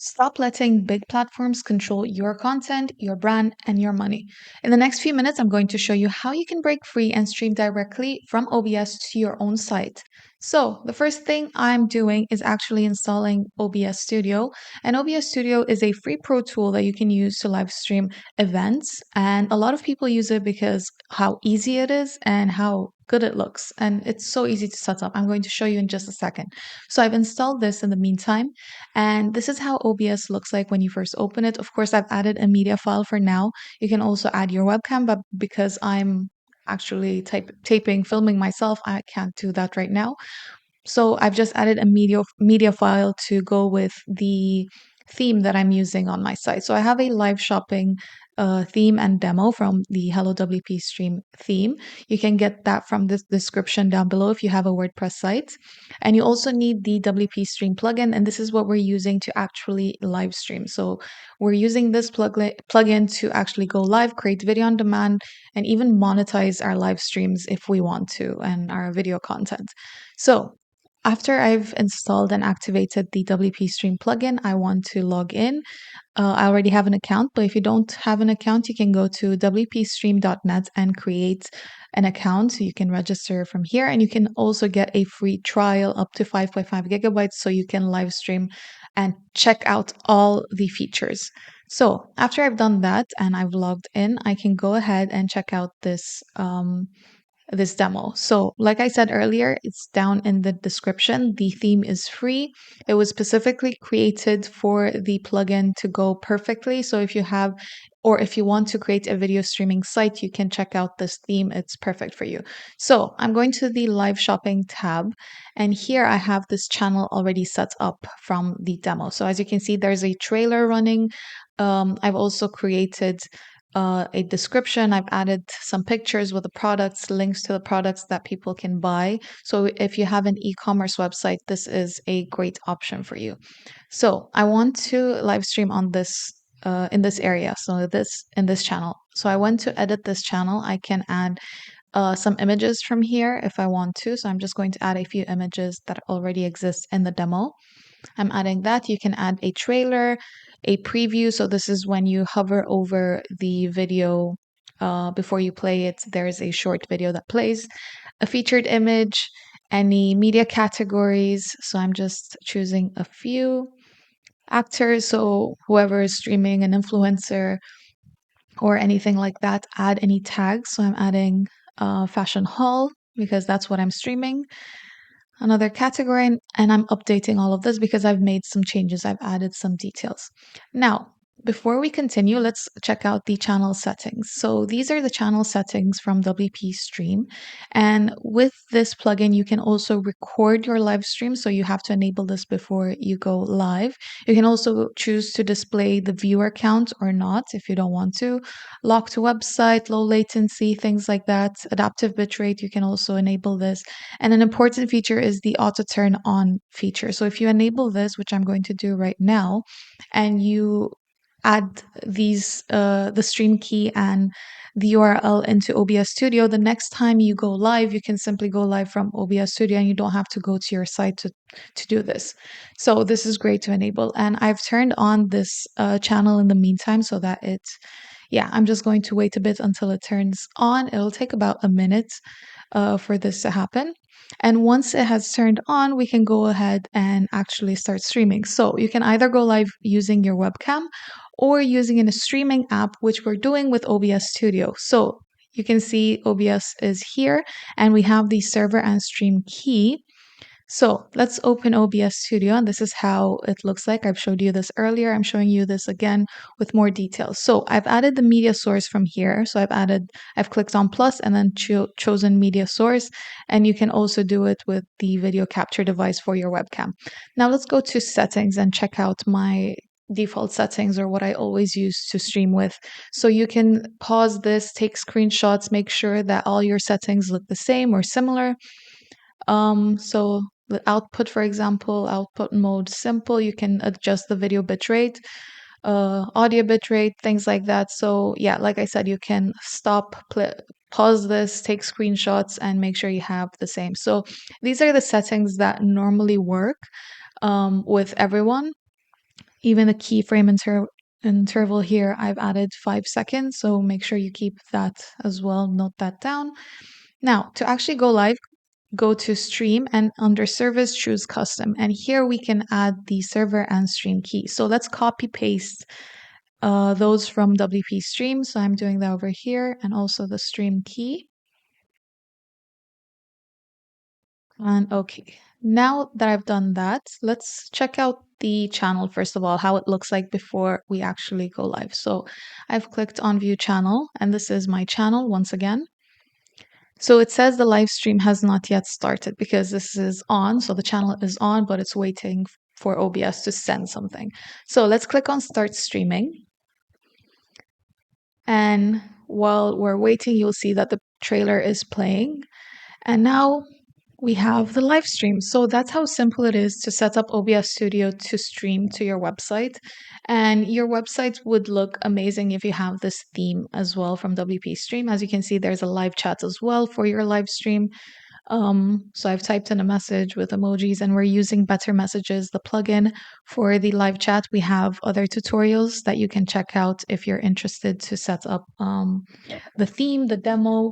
Stop letting big platforms control your content, your brand, and your money. In the next few minutes, I'm going to show you how you can break free and stream directly from OBS to your own site. So, the first thing I'm doing is actually installing OBS Studio. And OBS Studio is a free pro tool that you can use to live stream events. And a lot of people use it because how easy it is and how good it looks. And it's so easy to set up. I'm going to show you in just a second. So, I've installed this in the meantime. And this is how OBS looks like when you first open it. Of course, I've added a media file for now. You can also add your webcam, but because I'm actually taping, filming myself, I can't do that right now. So I've just added a media file to go with the theme that I'm using on my site. So I have a live shopping theme and demo from the Hello WpStream theme. You can get that from this description down below if you have a WordPress site. And you also need the WpStream plugin, and this is what we're using to actually live stream. So we're using this plugin to actually go live, create video on demand, and even monetize our live streams if we want to, and our video content. So after I've installed and activated the WpStream plugin, I want to log in. I already have an account, but if you don't have an account, you can go to WpStream.net and create an account. So you can register from here, and you can also get a free trial up to 5.5 gigabytes so you can live stream and check out all the features. So after I've done that and I've logged in, I can go ahead and check out this demo. So, like I said earlier, it's down in the description. The theme is free. It was specifically created for the plugin to go perfectly. So, if you have or if you want to create a video streaming site, you can check out this theme. It's perfect for you. So, I'm going to the live shopping tab, and here I have this channel already set up from the demo. So, as you can see, there's a trailer running. I've also created a description. I've added some pictures with the products, links to the products that people can buy. So if you have an e-commerce website, this is a great option for you. So I want to live stream on this in this area. So this in this channel. So I want to edit this channel. I can add some images from here if I want to. So I'm just going to add a few images that already exist in the demo. I'm adding that. You can add a trailer, a preview. So this is when you hover over the video before you play it, there's a short video that plays, a featured image, any media categories. So I'm just choosing a few actors. So whoever is streaming, an influencer or anything like that, add any tags. So I'm adding fashion haul because that's what I'm streaming, another category, and I'm updating all of this because I've made some changes. I've added some details. Now, before we continue, let's check out the channel settings. So these are the channel settings from WpStream. And with this plugin, you can also record your live stream. So you have to enable this before you go live. You can also choose to display the viewer count or not if you don't want to. Lock to website, low latency, things like that. Adaptive bitrate, you can also enable this. And an important feature is the auto turn on feature. So if you enable this, which I'm going to do right now, and you add the stream key and the URL into OBS Studio, the next time you go live, you can simply go live from OBS Studio and you don't have to go to your site to do this. So this is great to enable. And I've turned on this channel in the meantime so that I'm just going to wait a bit until it turns on. It'll take about a minute for this to happen. And once it has turned on, we can go ahead and actually start streaming. So you can either go live using your webcam or using a streaming app, which we're doing with OBS Studio. So you can see OBS is here and we have the server and stream key. So let's open OBS Studio, and this is how it looks like. I've showed you this earlier. I'm showing you this again with more details. So I've added the media source from here. So I've clicked on plus and then chosen media source, and you can also do it with the video capture device for your webcam. Now let's go to settings and check out my default settings, or what I always use to stream with. So you can pause this, take screenshots, make sure that all your settings look the same or similar. So the output, for example, output mode simple, you can adjust the video bitrate, audio bitrate, things like that. So yeah, like I said, you can pause this, take screenshots, and make sure you have the same. So these are the settings that normally work with everyone. Even the keyframe interval here, I've added 5 seconds. So make sure you keep that as well. Note that down. Now, to actually go live, go to stream and under service, choose custom. And here we can add the server and stream key. So let's copy paste those from WpStream. So I'm doing that over here and also the stream key. And okay, now that I've done that, let's check out the channel first of all, how it looks like before we actually go live. So I've clicked on view channel and this is my channel once again. So it says the live stream has not yet started because this is on. So the channel is on, but it's waiting for OBS to send something. So let's click on start streaming. And while we're waiting, you'll see that the trailer is playing. And now we have the live stream. So that's how simple it is to set up OBS Studio to stream to your website. And your website would look amazing if you have this theme as well from WpStream. As you can see, there's a live chat as well for your live stream. So I've typed in a message with emojis and we're using Better Messages, the plugin for the live chat. We have other tutorials that you can check out if you're interested to set up the theme, the demo,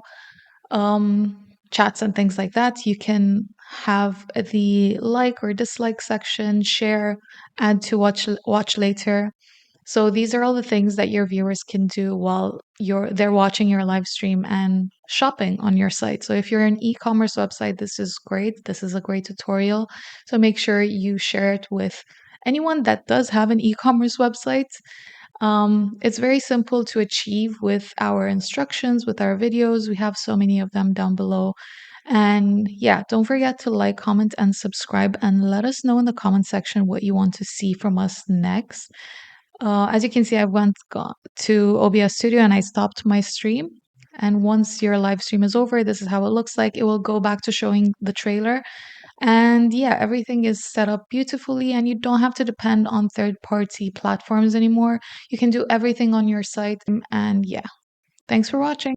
chats and things like that. You can have the like or dislike section, share, add to watch later. So these are all the things that your viewers can do while they're watching your live stream and shopping on your site. So if you're an e-commerce website, this is great. This is a great tutorial. So make sure you share it with anyone that does have an e-commerce website. It's very simple to achieve with our instructions, with our videos. We have so many of them down below. And yeah, don't forget to like, comment, and subscribe, and let us know in the comment section what you want to see from us next. As you can see, I went to OBS Studio and I stopped my stream. And once your live stream is over, this is how it looks like. It will go back to showing the trailer. And yeah, everything is set up beautifully, and you don't have to depend on third-party platforms anymore. You can do everything on your site. And yeah, thanks for watching.